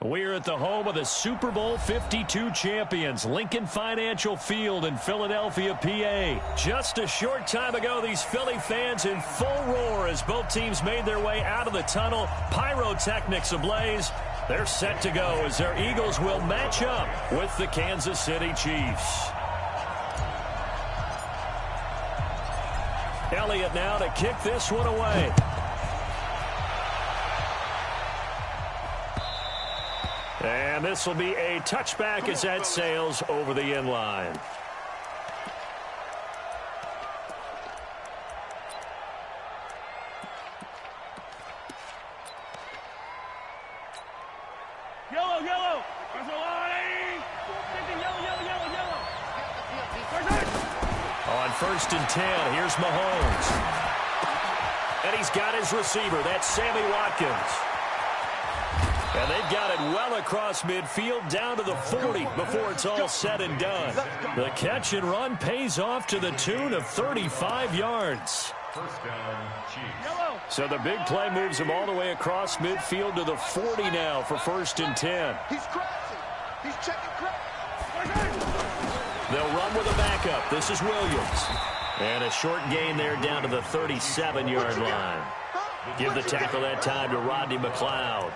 We're at the home of the Super Bowl 52 champions, Lincoln Financial Field in Philadelphia, PA. Just a short time ago, these Philly fans in full roar as both teams made their way out of the tunnel. Pyrotechnics ablaze. They're set to go as their Eagles will match up with the Kansas City Chiefs. Elliott now to kick this one away. And this will be a touchback as that sails over the end line. Yellow, yellow. There's a line. Yellow. On 1st and 10, here's Mahomes. And he's got his receiver. That's Sammy Watkins. And they've got it well across midfield down to the 40 before it's all said and done. The catch and run pays off to the tune of 35 yards. First down, Chiefs. So the big play moves him all the way across midfield to the 40 now for 1st and 10. He's crashing. He's checking crash. They'll run with a backup. This is Williams. And a short gain there down to the 37-yard line. Give the tackle that time to Rodney McLeod.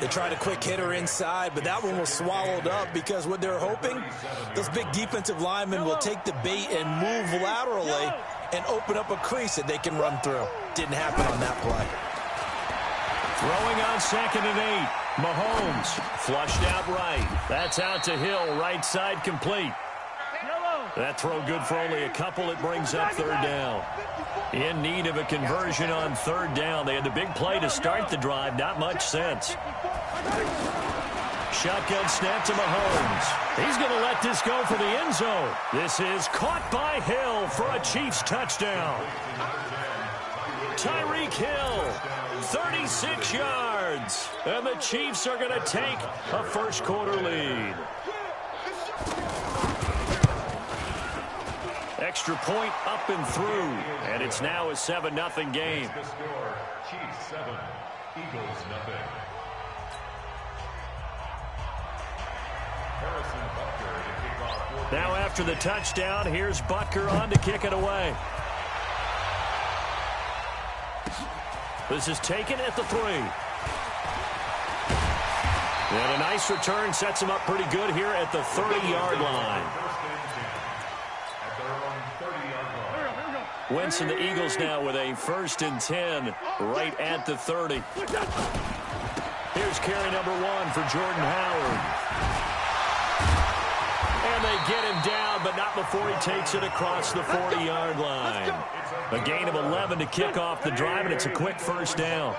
They tried a quick hitter inside, but that one was swallowed up because what they're hoping, those big defensive linemen will take the bait and move laterally and open up a crease that they can run through. Didn't happen on that play. Throwing on 2nd and 8. Mahomes flushed out right. That's out to Hill, right side complete. That throw good for only a couple. It brings up 3rd down. In need of a conversion on 3rd down. They had the big play to start the drive. Not much sense. Shotgun snap to Mahomes. He's going to let this go for the end zone. This is caught by Hill for a Chiefs touchdown. Tyreek Hill, 36 yards. And the Chiefs are going to take a first-quarter lead. Extra point up and through, and it's now a 7-0 game. The score, Chiefs 7, Eagles 0. Harrison Butker to kick off. Now after the touchdown, here's Butker on to kick it away. This is taken at the 3. And a nice return sets him up pretty good here at the 30-yard line. Wentz and the Eagles now with a 1st and 10 right at the 30. Here's carry number 1 for Jordan Howard. And they get him down, but not before he takes it across the 40-yard line. A gain of 11 to kick off the drive, and it's a quick 1st down.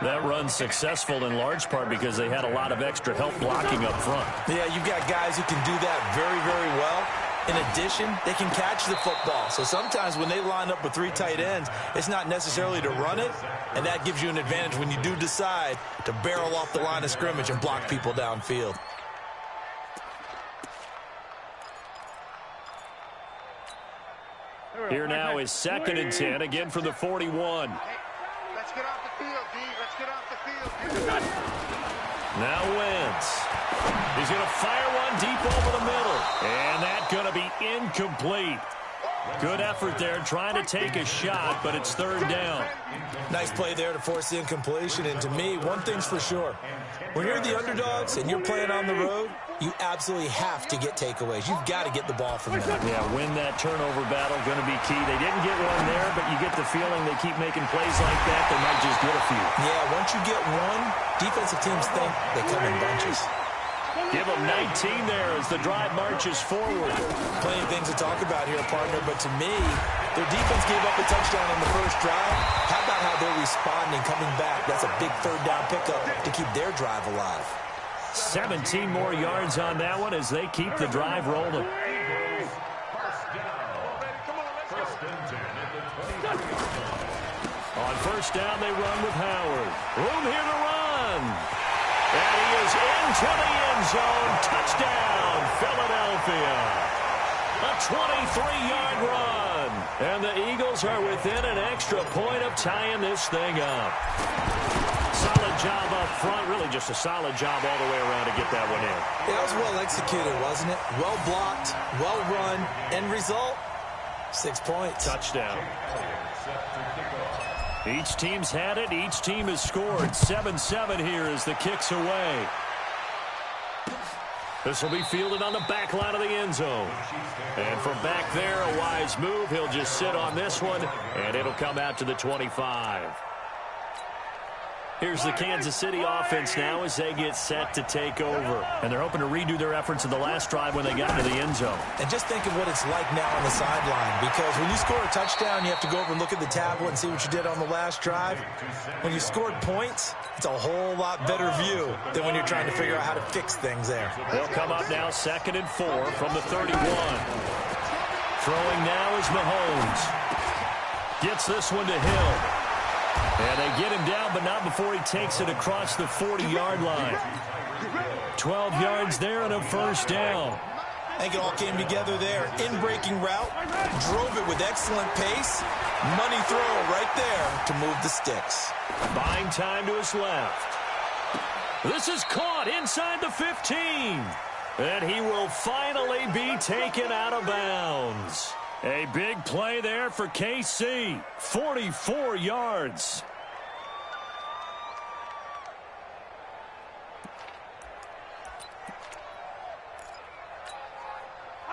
That run's successful in large part because they had a lot of extra help blocking up front. Yeah, you've got guys who can do that very, very well. In addition, they can catch the football. So sometimes when they line up with 3 tight ends, it's not necessarily to run it, and that gives you an advantage when you do decide to barrel off the line of scrimmage and block people downfield. Here now is 2nd and 10, again from the 41. Let's get off the field, D. Let's get off the field. Now Wentz. He's going to fire one deep over the middle. And that's going to be incomplete. Good effort there trying to take a shot, but it's 3rd down. Nice play there to force the incompletion. And to me, one thing's for sure. When you're the underdogs and you're playing on the road, you absolutely have to get takeaways. You've got to get the ball from them. Yeah, win that turnover battle, going to be key. They didn't get one there, but you get the feeling they keep making plays like that, they might just get a few. Yeah, once you get one, defensive teams think they come in bunches. Give them 19 there as the drive marches forward. Plenty of things to talk about here, partner, but to me, their defense gave up a touchdown on the first drive. How about how they're responding, coming back? That's a big 3rd down pickup to keep their drive alive. 17 more yards on that one as they keep the drive rolling. On 1st down, they run with Howard. Room here to run. And he is into the end zone. Touchdown, Philadelphia. A 23-yard run. And the Eagles are within an extra point of tying this thing up. Solid job up front. Really just a solid job all the way around to get that one in. Yeah, that was well executed, wasn't it? Well blocked, well run. End result, 6 points. Touchdown. Each team's had it. Each team has scored. 7-7 here as the kick's away. This will be fielded on the back line of the end zone. And from back there, a wise move. He'll just sit on this one, and it'll come out to the 25. Here's the Kansas City offense now as they get set to take over. And they're hoping to redo their efforts in the last drive when they got into the end zone. And just think of what it's like now on the sideline, because when you score a touchdown, you have to go over and look at the tablet and see what you did on the last drive. When you scored points, it's a whole lot better view than when you're trying to figure out how to fix things there. They'll come up now 2nd and 4 from the 31. Throwing now is Mahomes. Gets this one to Hill. And they get him down, but not before he takes it across the 40-yard line. 12 yards there and a first down. I think it all came together there. In-breaking route, drove it with excellent pace. Money throw right there to move the sticks. Buying time to his left. This is caught inside the 15. And he will finally be taken out of bounds. A big play there for KC. 44 yards.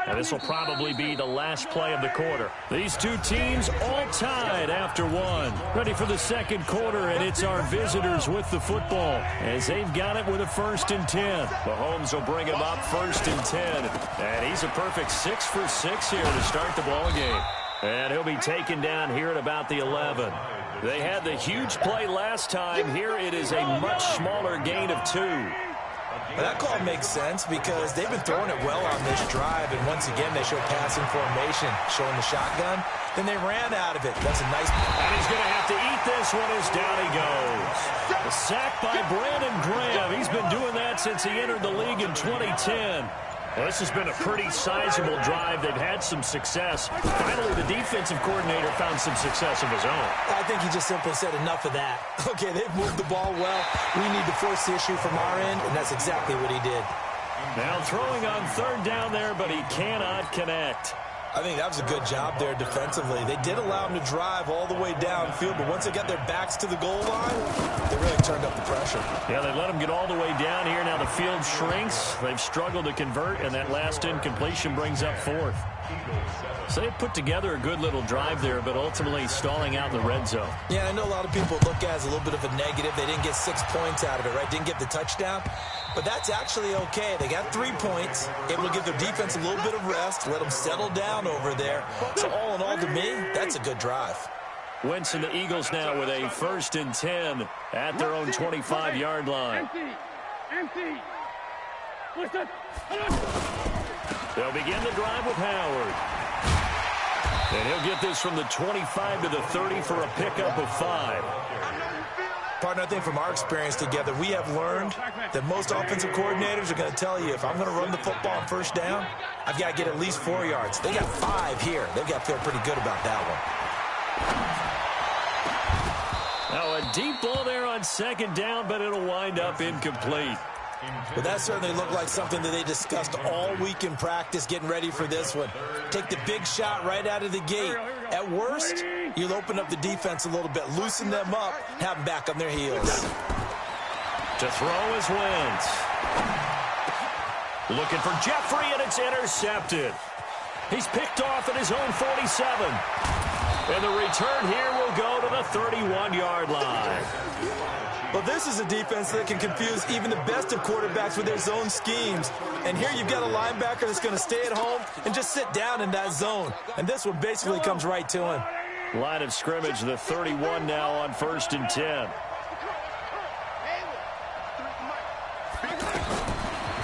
And this will probably be the last play of the quarter. These two teams all tied after one. Ready for the second quarter, and it's our visitors with the football as they've got it with a 1st and 10. Mahomes will bring him up 1st and 10. And he's a perfect 6 for 6 here to start the ball game. And he'll be taken down here at about the 11. They had the huge play last time. Here it is a much smaller gain of 2. That call makes sense because they've been throwing it well on this drive, and once again they show passing formation, showing the shotgun. Then they ran out of it. That's a nice... And he's going to have to eat this one as down he goes. A sack by Brandon Graham. He's been doing that since he entered the league in 2010. Well, this has been a pretty sizable drive. They've had some success. Finally, the defensive coordinator found some success of his own. I think he just simply said enough of that. Okay, they've moved the ball well. We need to force the issue from our end, and that's exactly what he did. Now throwing on 3rd down there, but he cannot connect. I think that was a good job there defensively. They did allow him to drive all the way downfield, but once they got their backs to the goal line, they really turned up the pressure. Yeah, they let him get all the way down here. Now the field shrinks. They've struggled to convert, and that last incompletion brings up 4th. So they put together a good little drive there, but ultimately stalling out in the red zone. Yeah, I know a lot of people look at it as a little bit of a negative. They didn't get 6 points out of it, right? Didn't get the touchdown. But that's actually okay. They got 3 points, able to give their defense a little bit of rest, let them settle down over there. So all in all, to me, that's a good drive. Wentz and the Eagles now with a 1st and 10 at their own 25-yard line. Empty. They'll begin the drive with Howard. And he'll get this from the 25 to the 30 for a pickup of 5. Partner, I think from our experience together, we have learned that most offensive coordinators are going to tell you, if I'm going to run the football on 1st down, I've got to get at least 4 yards. They got 5 here. They've got to feel pretty good about that one. Now a deep ball there on 2nd down, but it'll wind up incomplete. But that certainly looked like something that they discussed all week in practice, getting ready for this one. Take the big shot right out of the gate. At worst, you'll open up the defense a little bit, loosen them up, have them back on their heels. To throw is Wentz. Looking for Jeffrey, and it's intercepted. He's picked off at his own 47. And the return here will go to the 31-yard line. Well, this is a defense that can confuse even the best of quarterbacks with their zone schemes. And here you've got a linebacker that's going to stay at home and just sit down in that zone. And this one basically comes right to him. Line of scrimmage, the 31 now on 1st and 10.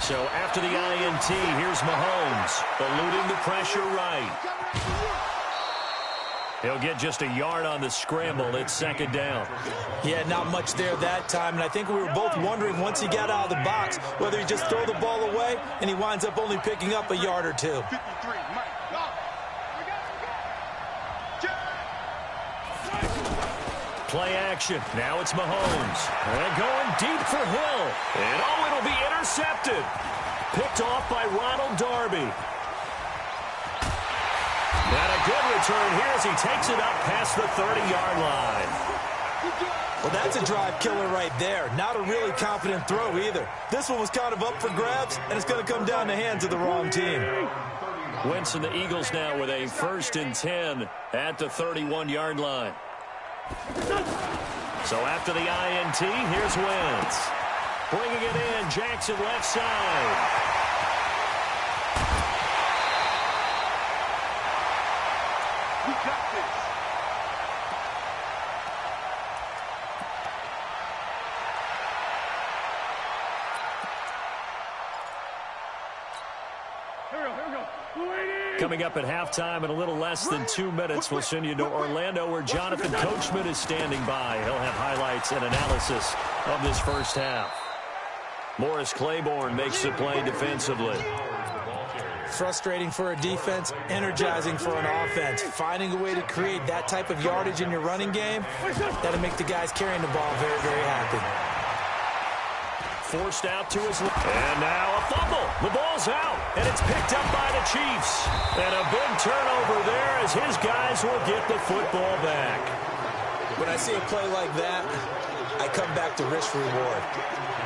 So after the INT, here's Mahomes, eluding the pressure right. He'll get just a yard on the scramble. It's 2nd down. Yeah, not much there that time. And I think we were both wondering once he got out of the box whether he just throw the ball away, and he winds up only picking up a yard or 2. play action. Now it's Mahomes. And going deep for Hill. And it'll be intercepted. Picked off by Ronald Darby. And a good return here as he takes it up past the 30-yard line. Well, that's a drive killer right there. Not a really confident throw either. This one was kind of up for grabs, and it's going to come down the hands of the wrong team. Wentz and the Eagles now with a 1st and 10 at the 31-yard line. So after the INT, here's Wentz. Bringing it in, Jackson left side. You got this. Coming up at halftime in a little less than 2 minutes, we'll send you to Orlando where Jonathan Coachman is standing by. He'll have highlights and analysis of this first half. Morris Claiborne makes the play defensively. Frustrating for a defense, energizing for an offense. Finding a way to create that type of yardage in your running game, that'll make the guys carrying the ball very, very happy. Forced out to his left. And now a fumble. The ball's out, and it's picked up by the Chiefs. And a big turnover there as his guys will get the football back. When I see a play like that, I come back to risk reward.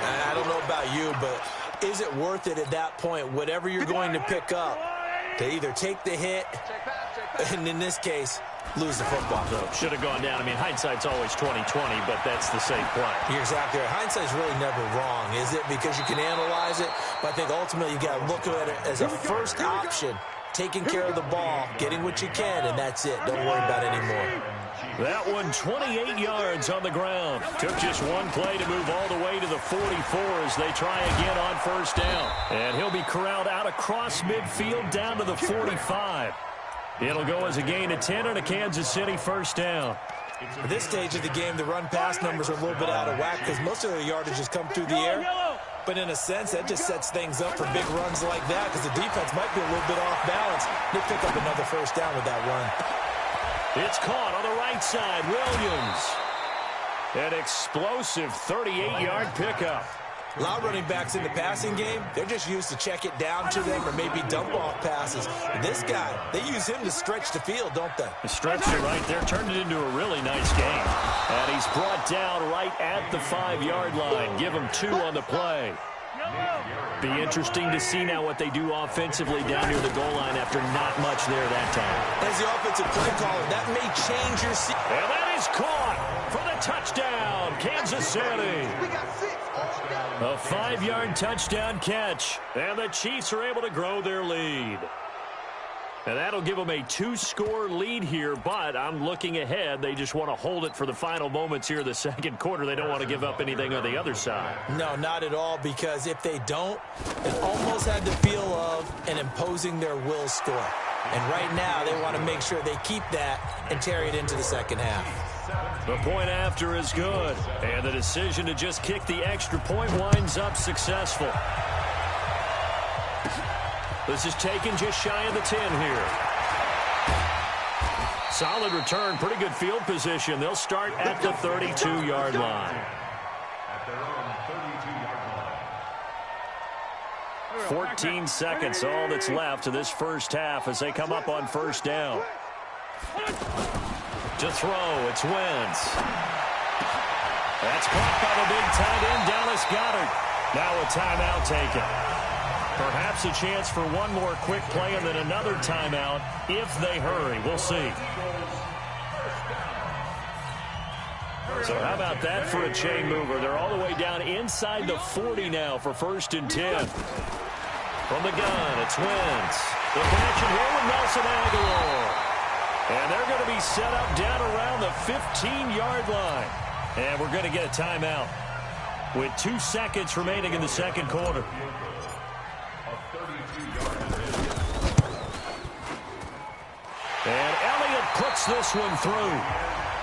I don't know about you, but is it worth it at that point, whatever you're going to pick up, to either take the hit, and in this case, lose the football? So should have gone down. I mean, hindsight's always 20/20, but that's the same play. You're exactly right. Hindsight's really never wrong, is it? Because you can analyze it, but I think ultimately you got to look at it as a first option, taking care of the ball, getting what you can, and that's it. Don't worry about it anymore. That one 28 yards on the ground. Took just one play to move all the way to the 44 as they try again on first down. And he'll be corralled out across midfield down to the 45. It'll go as a gain of 10 and a Kansas City first down. At this stage of the game, the run-pass numbers are a little bit out of whack because most of the yardage has come through the air. But in a sense, that just sets things up for big runs like that because the defense might be a little bit off balance. They pick up another first down with that run. It's caught on the right side. Williams. An explosive 38-yard pickup. A lot of running backs in the passing game, they're just used to check it down to them or maybe dump off passes. This guy, they use him to stretch the field, don't they? Stretched it right there, turned it into a really nice game. And he's brought down right at the 5-yard line. Give him 2 on the play. Be interesting to see now what they do offensively down near the goal line after not much there that time. As the offensive play caller, that may change your season. And that is caught for the touchdown, Kansas City. A 5-yard touchdown catch, and the Chiefs are able to grow their lead. And that'll give them a 2-score lead here, but I'm looking ahead. They just want to hold it for the final moments here in the second quarter. They don't want to give up anything on the other side. No, not at all, because if they don't, it almost had the feel of an imposing their will score. And right now, they want to make sure they keep that and carry it into the second half. The point after is good, and the decision to just kick the extra point winds up successful. This is taken just shy of the 10 here. Solid return, pretty good field position. They'll start at the 32-yard line. At their own 32-yard line. 14 seconds, all that's left to this first half as they come up on first down. To throw, it's Wentz. That's caught by the big tight end, Dallas Goedert. Now a timeout taken. Perhaps a chance for one more quick play and then another timeout if they hurry. We'll see. So how about that for a chain mover? They're all the way down inside the 40 now for 1st and 10. From the gun, it's Wentz. The connection here with Nelson Aguilar. And they're going to be set up down around the 15-yard line. And we're going to get a timeout with 2 seconds remaining in the second quarter. And Elliott puts this one through.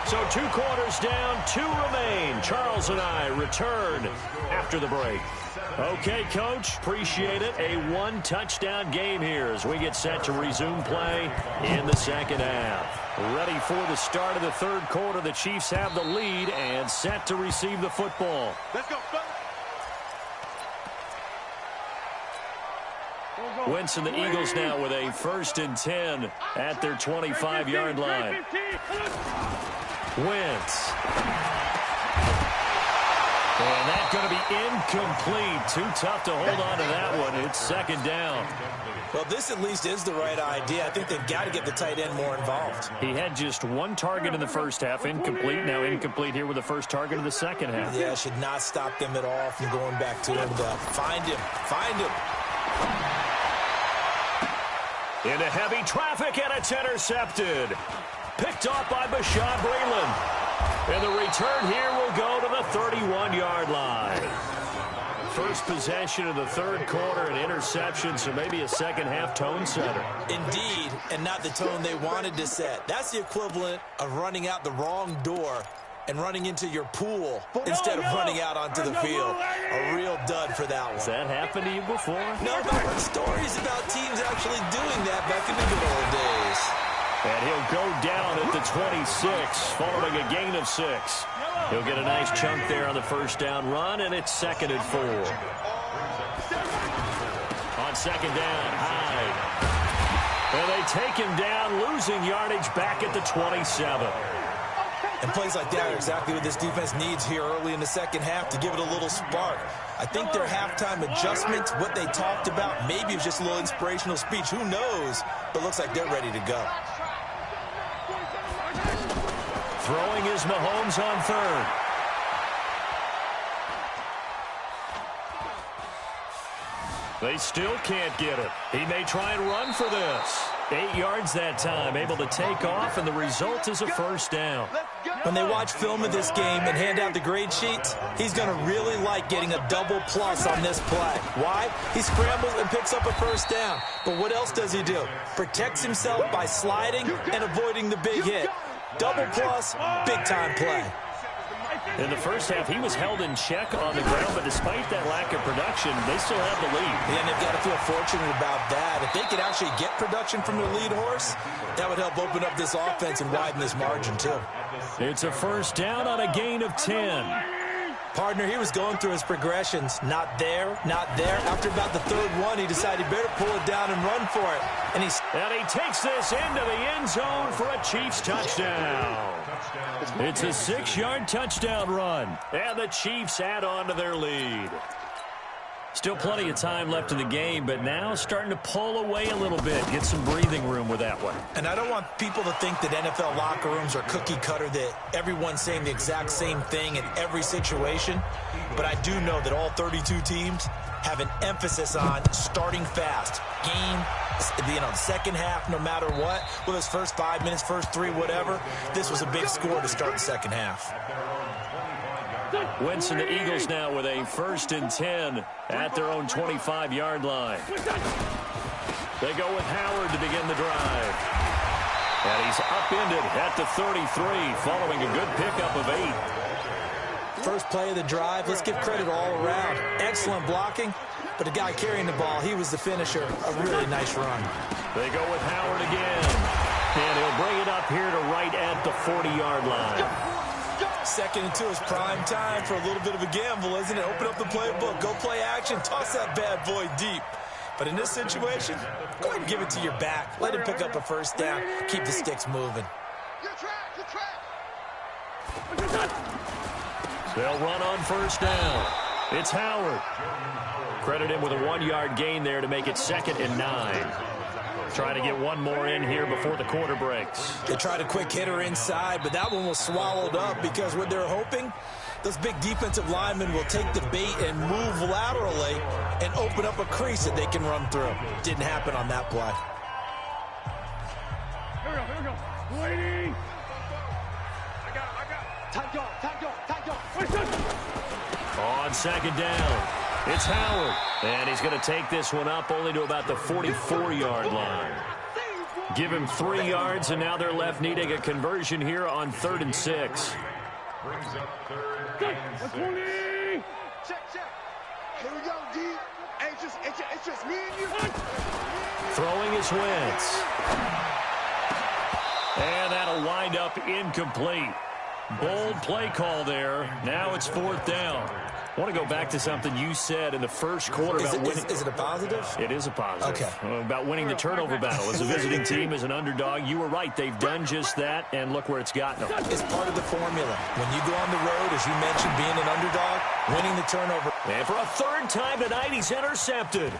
So 2 quarters down, 2 remain. Charles and I return after the break. Okay, Coach, appreciate it. A 1-touchdown game here as we get set to resume play in the second half. Ready for the start of the third quarter. The Chiefs have the lead and set to receive the football. Let's go, fellas. Wentz and the Eagles now with a 1st and 10 at their 25-yard line. Wentz. And that's going to be incomplete. Too tough to hold on to that one. It's 2nd down. Well, this at least is the right idea. I think they've got to get the tight end more involved. He had just 1 target in the first half. Incomplete. Now incomplete here with the first target of the second half. Yeah, should not stop them at all from going back to him. Find him. Find him. Into heavy traffic, and it's intercepted. Picked off by Bashaud Breeland. And the return here will go to the 31-yard line. First possession of the third quarter, an interception, so maybe a second-half tone setter. Indeed, and not the tone they wanted to set. That's the equivalent of running out the wrong door and running into your pool instead of running out onto the field. A real dud for that one. Has that happened to you before? No, but I've heard stories about teams actually doing that back in the good old days. And he'll go down at the 26, following a gain of 6. He'll get a nice chunk there on the first down run, and it's 2nd and 4. On 2nd down, Hyde. And they take him down, losing yardage back at the 27. And plays like that are exactly what this defense needs here early in the second half to give it a little spark. I think their halftime adjustments, what they talked about, maybe it was just a little inspirational speech. Who knows? But looks like they're ready to go. Throwing is Mahomes on 3rd. They still can't get it. He may try and run for this. 8 yards that time, able to take off, and the result is a first down. When they watch film of this game and hand out the grade sheets, he's going to really like getting a double plus on this play. Why? He scrambles and picks up a first down. But what else does he do? Protects himself by sliding and avoiding the big hit. Double plus, big-time play. In the first half, he was held in check on the ground, but despite that lack of production, they still have the lead. And they've got to feel fortunate about that. If they could actually get production from their lead horse, that would help open up this offense and widen this margin, too. It's a first down on a gain of 10. Partner, he was going through his progressions. Not there, not there. After about the third one, he decided he better pull it down and run for it. And he takes this into the end zone for a Chiefs touchdown. It's a 6-yard touchdown run. And the Chiefs add on to their lead. Still plenty of time left in the game, but now starting to pull away a little bit. Get some breathing room with that one. And I don't want people to think that NFL locker rooms are cookie cutter, that everyone's saying the exact same thing in every situation. But I do know that all 32 teams have an emphasis on starting fast. Second half, no matter what, whether it's first 5 minutes, first 3, whatever. This was a big score to start the second half. Wentz and the Eagles now with a 1st and 10 at their own 25-yard line. They go with Howard to begin the drive. And he's upended at the 33 following a good pickup of 8. First play of the drive, let's give credit all around. Excellent blocking, but the guy carrying the ball, he was the finisher. A really nice run. They go with Howard again. And he'll bring it up here to right at the 40-yard line. 2nd and 2 is prime time for a little bit of a gamble, isn't it? Open up the playbook, go play action, toss that bad boy deep. But in this situation, go ahead and give it to your back. Let him pick up a first down. Keep the sticks moving. They'll run on first down. It's Howard. Credit him with a 1-yard gain there to make it 2nd and 9. Trying to get one more in here before the quarter breaks. They tried a quick hitter inside, but that one was swallowed up because what they're hoping, those big defensive linemen will take the bait and move laterally and open up a crease that they can run through. Didn't happen on that play. Here we go. Waiting. I got it. On 2nd down, it's Howard. And he's going to take this one up only to about the 44-yard line. Give him 3 yards, and now they're left needing a conversion here on 3rd and 6. Brings up 3rd and 6. Check. Here we go, D. Hey, it's just me and you. Throwing is Wentz. And that'll wind up incomplete. Bold play call there. Now it's 4th down. I want to go back to something you said in the first quarter about winning. Is it a positive? It is a positive. Okay. About winning the turnover battle. As a visiting team, as an underdog, you were right. They've done just that, and look where it's gotten them. It's part of the formula. When you go on the road, as you mentioned, being an underdog, winning the turnover. And for a 3rd time tonight, he's intercepted.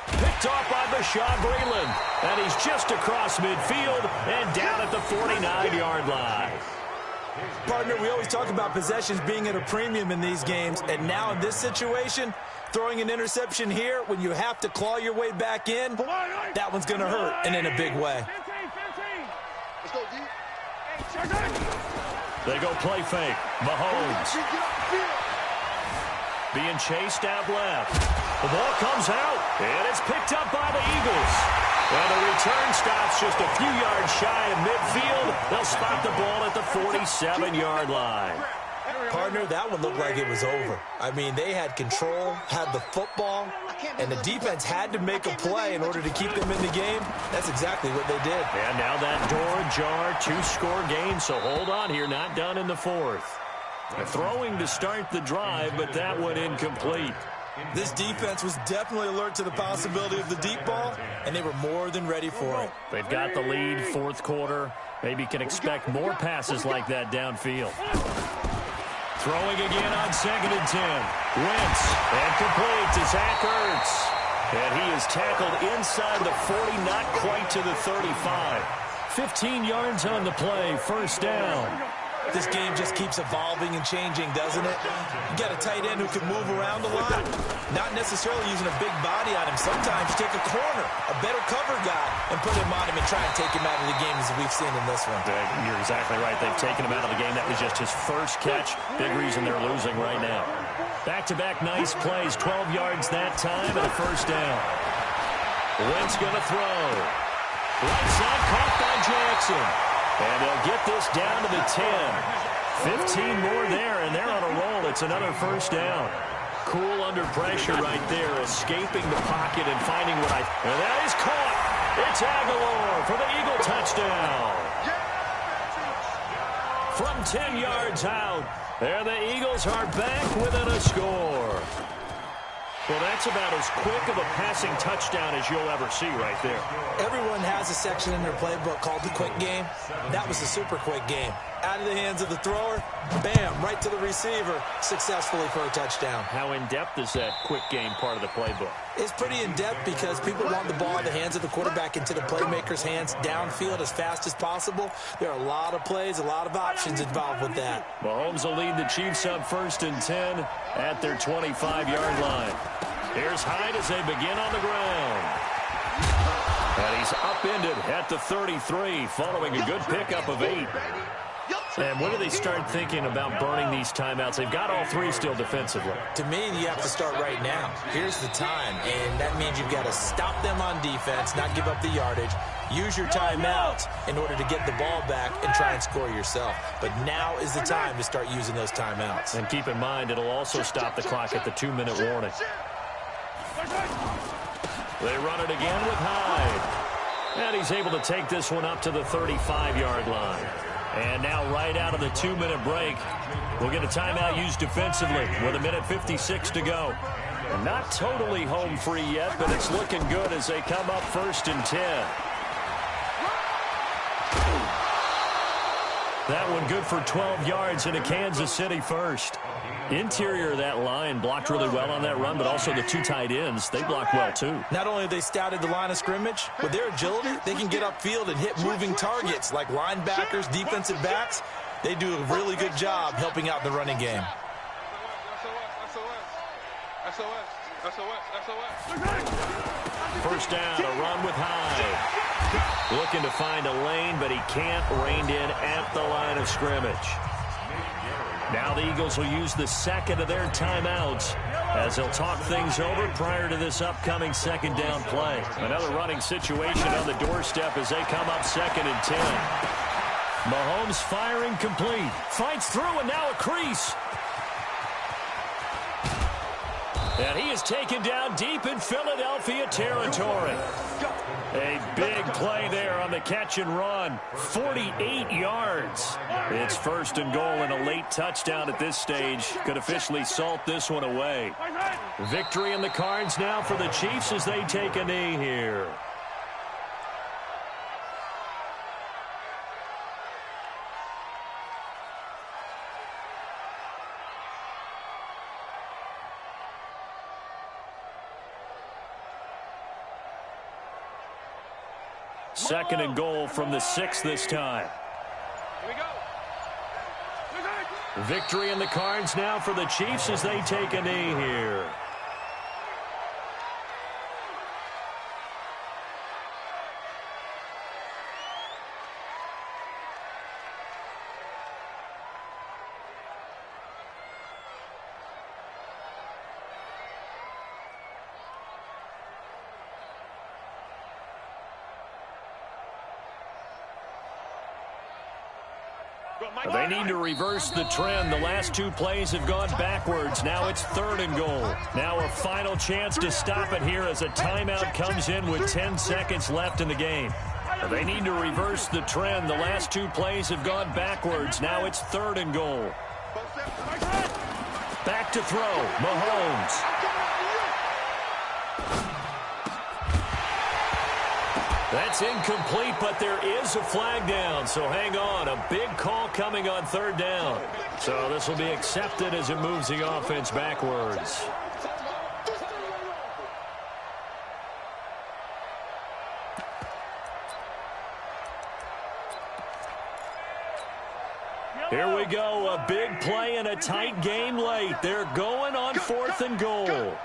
Picked off by Bashaud Breeland. And he's just across midfield and down at the 49-yard line. Partner, we always talk about possessions being at a premium in these games, and now in this situation, throwing an interception here when you have to claw your way back in, that one's going to hurt, and in a big way. Let's go, D. They go play fake. Mahomes being chased out left. The ball comes out, and it's picked up by the Eagles. And the return stops just a few yards shy of midfield. They'll spot the ball at the 47-yard line. Partner, that one looked like it was over. I mean, they had control, had the football, and the defense had to make a play in order to keep them in the game. That's exactly what they did. And now that door ajar, 2-score game, so hold on here, not done in the 4th. Throwing to start the drive, but that one incomplete. This defense was definitely alert to the possibility of the deep ball, and they were more than ready for it. They've got the lead, 4th quarter. Maybe can expect more passes like that downfield. Throwing again on 2nd and 10. Wentz, and complete to Zach Ertz. And he is tackled inside the 40, not quite to the 35. 15 yards on the play, 1st down. This game just keeps evolving and changing, doesn't it? You got a tight end who can move around a lot. Not necessarily using a big body on him. Sometimes you take a corner, a better cover guy, and put him on him and try and take him out of the game as we've seen in this one. You're exactly right. They've taken him out of the game. That was just his first catch. Big reason they're losing right now. Back-to-back nice plays. 12 yards that time and a 1st down. Wentz going to throw. Right side caught by Jackson. And they'll get this down to the 10. 15 more there, and they're on a roll. It's another 1st down. Cool under pressure right there, escaping the pocket and finding what And that is caught. It's Aguilar for the Eagle touchdown. From 10 yards out, there the Eagles are back within a score. Well, that's about as quick of a passing touchdown as you'll ever see right there. Everyone has a section in their playbook called the quick game. That was a super quick game. Out of the hands of the thrower, bam, right to the receiver, successfully for a touchdown. How in-depth is that quick game part of the playbook? It's pretty in-depth because people want the ball in the hands of the quarterback into the playmaker's hands downfield as fast as possible. There are a lot of plays, a lot of options involved with that. Mahomes will lead the Chiefs up 1st and 10 at their 25-yard line. Here's Hyde as they begin on the ground. And he's upended at the 33 following a good pickup of 8. And when do they start thinking about burning these timeouts? They've got all 3 still defensively. To me, you have to start right now. Here's the time, and that means you've got to stop them on defense, not give up the yardage, use your timeouts in order to get the ball back and try and score yourself. But now is the time to start using those timeouts. And keep in mind, it'll also stop the clock at the 2-minute warning. They run it again with Hyde. And he's able to take this one up to the 35-yard line. And now right out of the 2-minute break, we'll get a timeout used defensively with 1:56 to go. Not totally home free yet, but it's looking good as they come up 1st and 10. That one good for 12 yards into Kansas City 1st. Interior of that line blocked really well on that run, but also the 2 tight ends, they blocked well too. Not only have they scouted the line of scrimmage, with their agility, they can get upfield and hit moving targets like linebackers, defensive backs. They do a really good job helping out the running game. First down, a run with Hyde. Looking to find a lane, but he can't. Reined in at the line of scrimmage. Now the Eagles will use the second of their timeouts as they'll talk things over prior to this upcoming second down play. Another running situation on the doorstep as they come up 2nd and 10. Mahomes firing complete. Fights through and now a crease. And he is taken down deep in Philadelphia territory. A big play there on the catch and run. 48 yards. It's 1st and goal and a late touchdown at this stage. Could officially salt this one away. Victory in the cards now for the Chiefs as they take a knee here. Second and goal from the 6 this time. Here we go. Victory in the cards now for the Chiefs as they take a knee here. They need to reverse the trend. The last 2 plays have gone backwards. Now it's 3rd and goal. Now a final chance to stop it here as a timeout comes in with 10 seconds left in the game. They need to reverse the trend. The last 2 plays have gone backwards. Now it's 3rd and goal. Back to throw. Mahomes. That's incomplete, but there is a flag down, so hang on. A big call coming on 3rd down. So this will be accepted as it moves the offense backwards. Here we go, a big play and a tight game late. They're going on 4th and goal.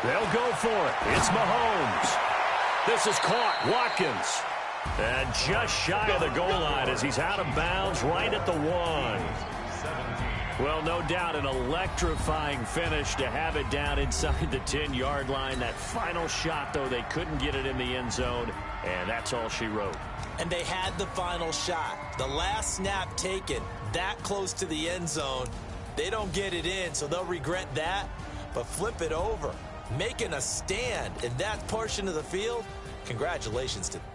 They'll go for it. It's Mahomes. This is caught. Watkins. And just shy of the goal line as he's out of bounds right at the 1. Well, no doubt an electrifying finish to have it down inside the 10-yard line. That final shot, though, they couldn't get it in the end zone, and that's all she wrote. And they had the final shot. The last snap taken that close to the end zone. They don't get it in, so they'll regret that. But flip it over. Making a stand in that portion of the field, congratulations to them.